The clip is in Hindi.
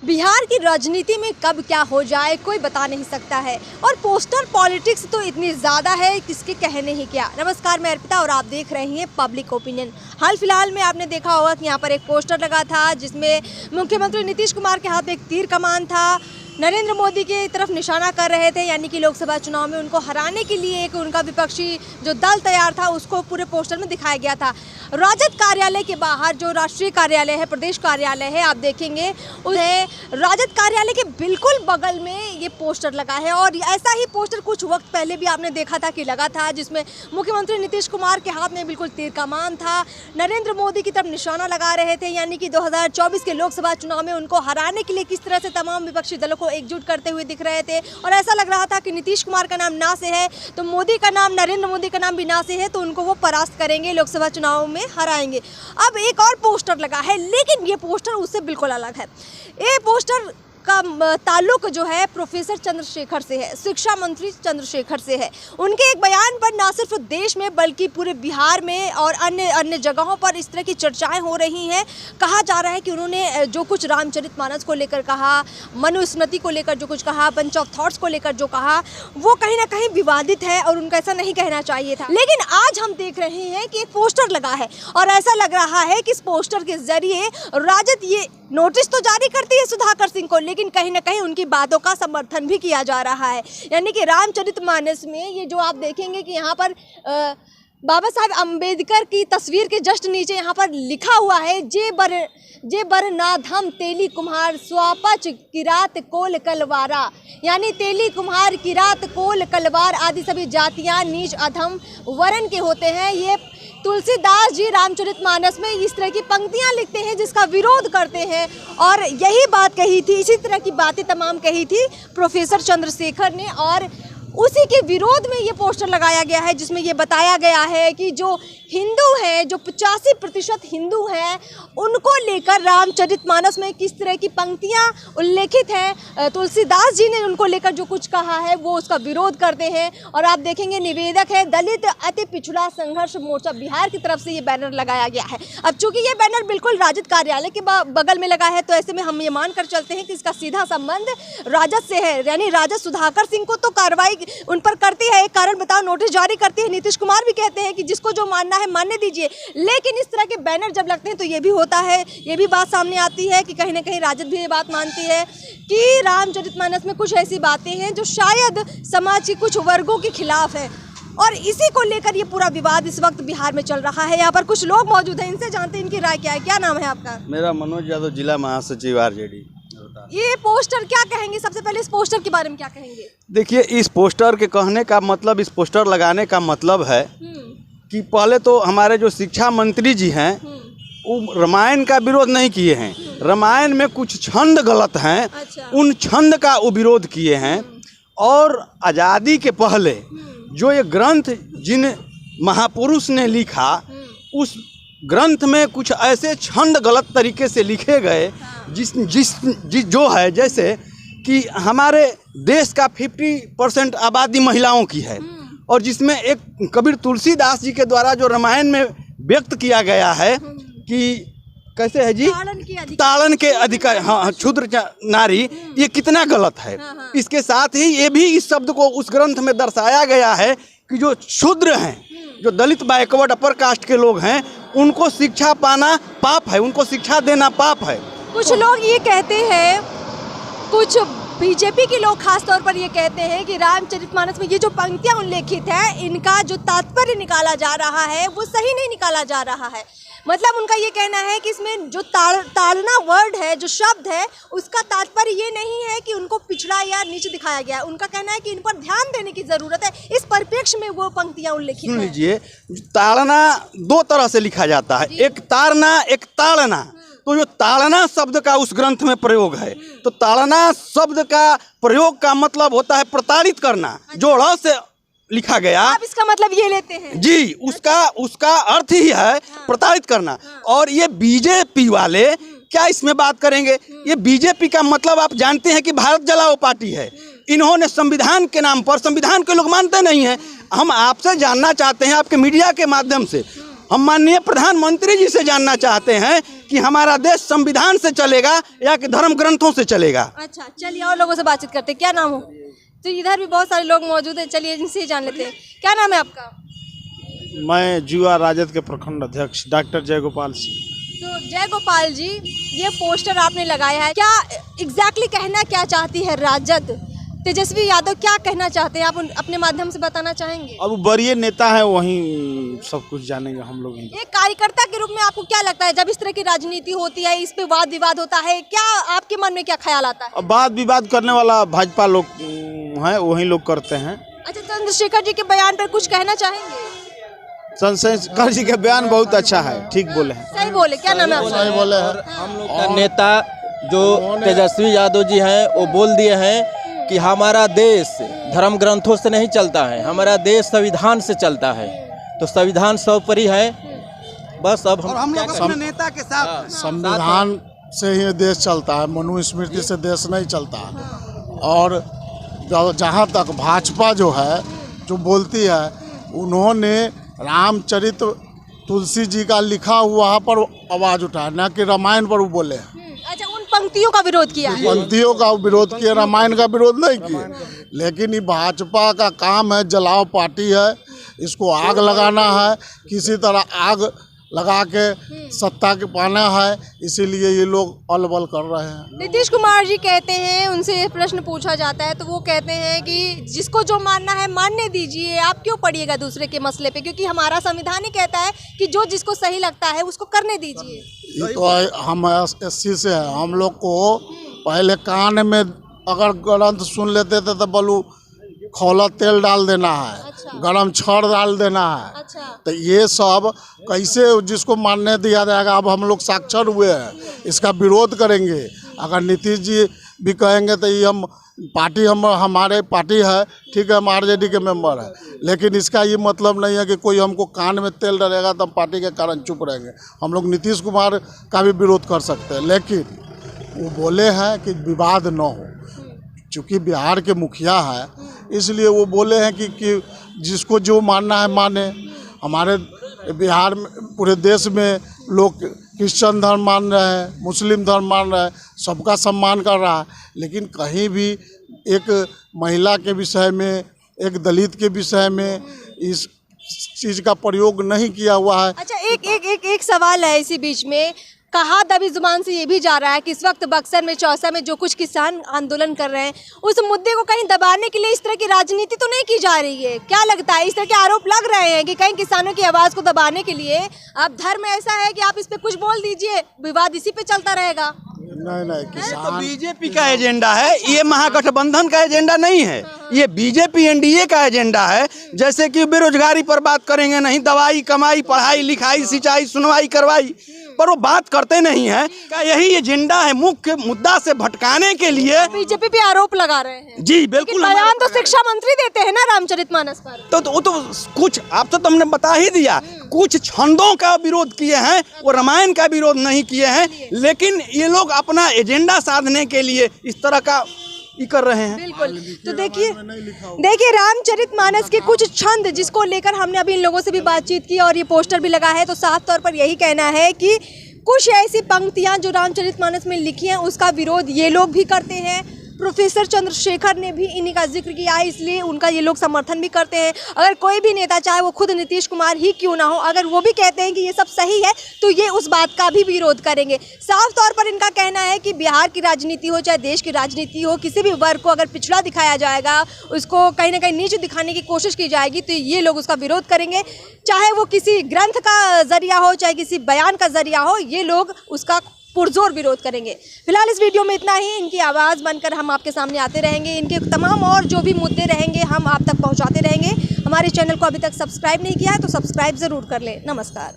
बिहार की राजनीति में कब क्या हो जाए कोई बता नहीं सकता है और पोस्टर पॉलिटिक्स तो इतनी ज़्यादा है किसके कहने ही क्या। नमस्कार, मैं अर्पिता और आप देख रहे हैं पब्लिक ओपिनियन। हाल फिलहाल में आपने देखा होगा कि यहाँ पर एक पोस्टर लगा था जिसमें मुख्यमंत्री नीतीश कुमार के हाथ में एक तीर कमान था, नरेंद्र मोदी की तरफ निशाना कर रहे थे, यानी कि लोकसभा चुनाव में उनको हराने के लिए एक उनका विपक्षी जो दल तैयार था उसको पूरे पोस्टर में दिखाया गया था। राजद कार्यालय के बाहर जो राष्ट्रीय कार्यालय है, प्रदेश कार्यालय है, आप देखेंगे उन्हें राजद कार्यालय के बिल्कुल बगल में ये पोस्टर लगा है। और ऐसा ही पोस्टर कुछ वक्त पहले भी आपने देखा था कि लगा था, जिसमें मुख्यमंत्री नीतीश कुमार के हाथ में बिल्कुल तीर कमान था, नरेंद्र मोदी की तरफ निशाना लगा रहे थे, यानी कि 2024 के लोकसभा चुनाव में उनको हराने के लिए किस तरह से तमाम विपक्षी दलों को एकजुट करते हुए दिख रहे थे। और ऐसा लग रहा था कि नीतीश कुमार का नाम ना से है तो मोदी का नाम, नरेंद्र मोदी का नाम भी ना से है तो उनको वो परास्त करेंगे, लोकसभा चुनाव में हराएंगे। अब एक और पोस्टर लगा है, लेकिन ये पोस्टर उससे बिल्कुल अलग है। ये पोस्टर का ताल्लुक जो है प्रोफेसर चंद्रशेखर से है, शिक्षा मंत्री चंद्रशेखर से है। उनके एक बयान पर ना सिर्फ देश में बल्कि पूरे बिहार में और अन्य जगहों पर इस तरह की चर्चाएं हो रही हैं। कहा जा रहा है कि उन्होंने जो कुछ रामचरितमानस को लेकर कहा, मनुस्मृति को लेकर जो कुछ कहा, बंच ऑफ थॉट्स को लेकर जो कहा, वो कहीं ना कहीं विवादित है और उनका ऐसा नहीं कहना चाहिए था। लेकिन आज हम देख रहे हैं कि एक पोस्टर लगा है और ऐसा लग रहा है कि इस पोस्टर के जरिए राजद ये नोटिस तो जारी करती है सुधाकर सिंह को, लेकिन कहीं ना कहीं उनकी बातों का समर्थन भी किया जा रहा है। यानी कि रामचरितमानस में ये जो आप देखेंगे कि यहाँ पर बाबा साहब अम्बेडकर की तस्वीर के जस्ट नीचे यहाँ पर लिखा हुआ है, जे बर नाधम तेली कुम्हार स्वापच किरात कोल कलवारा, यानी तेली कुम्हार, किरात, कोल, कलवार आदि सभी जातियां नीच अधम वर्ण के होते हैं। ये तुलसीदास जी रामचरितमानस में इस तरह की पंक्तियां लिखते हैं जिसका विरोध करते हैं। और यही बात कही थी, इसी तरह की बातें तमाम कही थी प्रोफेसर चंद्रशेखर ने, और उसी के विरोध में ये पोस्टर लगाया गया है जिसमें ये बताया गया है कि जो हिंदू हैं, जो 85% हिंदू हैं, उनको लेकर रामचरितमानस में किस तरह की पंक्तियां उल्लेखित हैं। तुलसीदास जी ने उनको लेकर जो कुछ कहा है वो उसका विरोध करते हैं। और आप देखेंगे निवेदक है दलित अति पिछड़ा संघर्ष मोर्चा बिहार की तरफ से ये बैनर लगाया गया है। अब चूंकि ये बैनर बिल्कुल राजद कार्यालय के बगल में लगा है तो ऐसे में हम ये मान कर चलते हैं कि इसका सीधा संबंध राजद से है, यानी राजद सुधाकर सिंह को तो कार्रवाई उन पर करती है, एक कारण बताओ नोटिस जारी करती है। नीतीश कुमार भी कहते हैं कि जिसको जो मानना है मानने दीजिए, लेकिन इस तरह के बैनर जब लगते हैं तो ये भी होता है, ये भी बात सामने आती है कि कहीं ना कहीं राजद भी ये बात मानती है कि रामचरितमानस में कुछ ऐसी बातें हैं जो शायद समाज के कुछ वर्गों के खिलाफ है। और इसी को लेकर ये पूरा विवाद इस वक्त बिहार में चल रहा है। यहाँ पर कुछ लोग मौजूद हैं, इनसे जानते हैं इनकी राय क्या है। क्या नाम है आपका? मेरा मनोज यादव, जिला महासचिव आरजेडी। ये पोस्टर क्या कहेंगे? सबसे पहले इस पोस्टर के बारे में क्या कहेंगे? देखिए, इस पोस्टर के कहने का मतलब, इस पोस्टर लगाने का मतलब है कि पहले तो हमारे जो शिक्षा मंत्री जी हैं वो रामायण का विरोध नहीं किए हैं, रामायण में कुछ छंद गलत हैं। अच्छा। उन छंद का वो विरोध किए हैं। और आज़ादी के पहले जो ये ग्रंथ जिन महापुरुष ने लिखा, उस ग्रंथ में कुछ ऐसे छंद गलत तरीके से लिखे गए जो है, जैसे कि हमारे देश का 50% आबादी महिलाओं की है, और जिसमें एक कबीर तुलसीदास जी के द्वारा जो रामायण में व्यक्त किया गया है कि कैसे है जी, ताड़न के अधिकार, हाँ, क्षुद्र नारी, ये कितना गलत है। इसके साथ ही ये भी इस शब्द को उस ग्रंथ में दर्शाया गया है कि जो क्षुद्र हैं, जो दलित बैकवर्ड अपर कास्ट के लोग हैं, उनको शिक्षा पाना पाप है, उनको शिक्षा देना पाप है। कुछ लोग ये कहते हैं, कुछ बीजेपी के लोग खास तौर पर ये कहते हैं कि रामचरितमानस में ये जो पंक्तियां उल्लेखित है, इनका जो तात्पर्य निकाला जा रहा है वो सही नहीं निकाला जा रहा है। मतलब उनका ये कहना है कि इसमें जो ताड़ना वर्ड है, जो शब्द है, उसका तात्पर्य ये नहीं है कि उनको पिछड़ा या नीच दिखाया गया है। उनका कहना है कि इन पर ध्यान देने की जरूरत है। इस परिप्रेक्ष्य में वो पंक्तियां उल्लेखित हैं। सुन लीजिए, ताड़ना दो तरह से लिखा जाता है, एक ताड़ना, एक ताड़ना। तो जो ताड़ना शब्द का उस ग्रंथ में प्रयोग है, तो ताड़ना शब्द का प्रयोग का मतलब होता है प्रताड़ित करना, जो ड़ से लिखा गया। आप इसका मतलब ये लेते हैं जी, उसका अर्थ ही है प्रताड़ित करना। और ये बीजेपी वाले क्या इसमें बात करेंगे? ये बीजेपी का मतलब आप जानते हैं कि भारत जलाओ पार्टी है। इन्होंने संविधान के नाम पर, संविधान के लोग मानते नहीं हैं। हम आपसे जानना चाहते हैं, आपके मीडिया के माध्यम से, हम माननीय प्रधानमंत्री जी से जानना चाहते हैं कि हमारा देश संविधान से चलेगा या कि धर्म ग्रंथों से चलेगा। अच्छा, चलिए और लोगों से बातचीत करते हैं। क्या नाम हो? तो इधर भी बहुत सारे लोग मौजूद हैं, चलिए इनसे ही जान लेते हैं। क्या नाम है आपका? मैं जुआ राजद के प्रखंड अध्यक्ष डॉक्टर जयगोपाल सिंह। तो जय गोपाल जी, ये पोस्टर आपने लगाया है, क्या एग्जैक्टली कहना क्या चाहती है राजद? तेजस्वी यादव क्या कहना चाहते हैं, आप अपने माध्यम से बताना चाहेंगे? अब वरीय नेता है, वहीं सब कुछ जानेंगे हम लोग। एक कार्यकर्ता के रूप में आपको क्या लगता है जब इस तरह की राजनीति होती है, इस पे वाद विवाद होता है, क्या आपके मन में क्या ख्याल आता है? अब वाद विवाद करने वाला भाजपा लोग हैं, वही लोग करते हैं। अच्छा, चंद्रशेखर जी के बयान पर कुछ कहना चाहेंगे? चंद्रशेखर जी का बयान बहुत अच्छा है, ठीक बोले हैं। सही बोले। क्या नाम है आपका? सही बोले हैं। हम लोग का नेता जो तेजस्वी यादव जी हैं वो बोल दिए हैं कि हमारा देश धर्म ग्रंथों से नहीं चलता है, हमारा देश संविधान से चलता है, तो संविधान सर्वोपरि है। बस अब और हम लोग अपने नेता के साथ संविधान से ही देश चलता है, मनुस्मृति से देश नहीं चलता है। और जहाँ तक भाजपा जो है जो बोलती है, उन्होंने रामचरित तुलसी जी का लिखा हुआ पर आवाज़ उठाया, न कि रामायण पर वो बोले हैं। अच्छा, उन पंक्तियों का विरोध किया है। पंक्तियों का विरोध किया, रामायण का विरोध नहीं किए। लेकिन ये भाजपा का काम है, जलाओ पार्टी है, इसको आग लगाना है, किसी तरह आग लगा के सत्ता के पाना है, इसीलिए ये लोग अलबल कर रहे हैं। नीतीश कुमार जी कहते हैं, उनसे प्रश्न पूछा जाता है तो वो कहते हैं कि जिसको जो मानना है मानने दीजिए, आप क्यों पड़िएगा दूसरे के मसले पे, क्योंकि हमारा संविधान ही कहता है कि जो जिसको सही लगता है उसको करने दीजिए। ये तो हम एससी से है, हम लोग को पहले कान में अगर ग्रंथ सुन लेते थे तो बोलू खौला तेल डाल देना है, अच्छा। गरम छड़ डाल देना है। अच्छा। तो ये सब कैसे जिसको मानने दिया जाएगा? अब हम लोग साक्षर हुए हैं, इसका विरोध करेंगे। अगर नीतीश जी भी कहेंगे तो ये हम पार्टी हमारे पार्टी है, ठीक है, हम आरजेडी के मेंबर है, लेकिन इसका ये मतलब नहीं है कि कोई हमको कान में तेल डालेगा तो हम पार्टी के कारण चुप रहेंगे। हम लोग नीतीश कुमार का भी विरोध कर सकते हैं, लेकिन वो बोले हैं कि विवाद न हो। चूँकि बिहार के मुखिया है, इसलिए वो बोले हैं कि जिसको जो मानना है माने। हमारे बिहार में, पूरे देश में लोग क्रिश्चियन धर्म मान रहे हैं, मुस्लिम धर्म मान रहे हैं, सबका सम्मान कर रहा है, लेकिन कहीं भी एक महिला के विषय में, एक दलित के विषय में इस चीज़ का प्रयोग नहीं किया हुआ है। अच्छा, एक सवाल है इसी बीच में, कहा दबी जुबान से ये भी जा रहा है कि इस वक्त बक्सर में, चौसा में जो कुछ किसान आंदोलन कर रहे हैं, उस मुद्दे को कहीं दबाने के लिए इस तरह की राजनीति तो नहीं की जा रही है? क्या लगता है, इस तरह के आरोप लग रहे हैं कि कहीं किसानों की आवाज़ को दबाने के लिए अब धर्म ऐसा है कि आप इस पे कुछ बोल दीजिए, विवाद इसी पे चलता रहेगा? नहीं, किसान बीजेपी का एजेंडा है, ये महागठबंधन का एजेंडा नहीं है, ये बीजेपी एनडीए का एजेंडा है। जैसे कि बेरोजगारी पर बात करेंगे नहीं, दवाई, कमाई, पढ़ाई, लिखाई, सिंचाई, सुनवाई, करवाई पर वो बात करते नहीं है। क्या यही एजेंडा है मुख्य मुद्दा से भटकाने के लिए? बीजेपी पे आरोप लगा रहे हैं। जी बिल्कुल। बयान तो शिक्षा मंत्री देते हैं ना रामचरितमानस पर। तो वो तो कुछ आप तो तुमने बता ही दिया, कुछ छंदों का विरोध किए हैं, वो रामायण का विरोध नहीं किए हैं, लेकिन ये लोग अपना एजेंडा साधने के लिए इस तरह का ये कर रहे हैं। बिल्कुल। तो देखिए रामचरितमानस के कुछ छंद जिसको लेकर हमने अभी इन लोगों से भी बातचीत की और ये पोस्टर भी लगा है, तो साफ तौर पर यही कहना है कि कुछ ऐसी पंक्तियां जो रामचरितमानस में लिखी हैं उसका विरोध ये लोग भी करते हैं। प्रोफेसर चंद्रशेखर ने भी इन्हीं का जिक्र किया है, इसलिए उनका ये लोग समर्थन भी करते हैं। अगर कोई भी नेता, चाहे वो खुद नीतीश कुमार ही क्यों ना हो, अगर वो भी कहते हैं कि ये सब सही है तो ये उस बात का भी विरोध करेंगे। साफ तौर पर इनका कहना है कि बिहार की राजनीति हो चाहे देश की राजनीति हो, किसी भी वर्ग को अगर पिछड़ा दिखाया जाएगा, उसको कहीं ना कहीं नीचे दिखाने की कोशिश की जाएगी, तो ये लोग उसका विरोध करेंगे। चाहे वो किसी ग्रंथ का जरिया हो, चाहे किसी बयान का जरिया हो, ये लोग उसका पुरजोर विरोध करेंगे। फिलहाल इस वीडियो में इतना ही। इनकी आवाज़ बनकर हम आपके सामने आते रहेंगे, इनके तमाम और जो भी मुद्दे रहेंगे हम आप तक पहुंचाते रहेंगे। हमारे चैनल को अभी तक सब्सक्राइब नहीं किया है तो सब्सक्राइब ज़रूर कर लें। नमस्कार।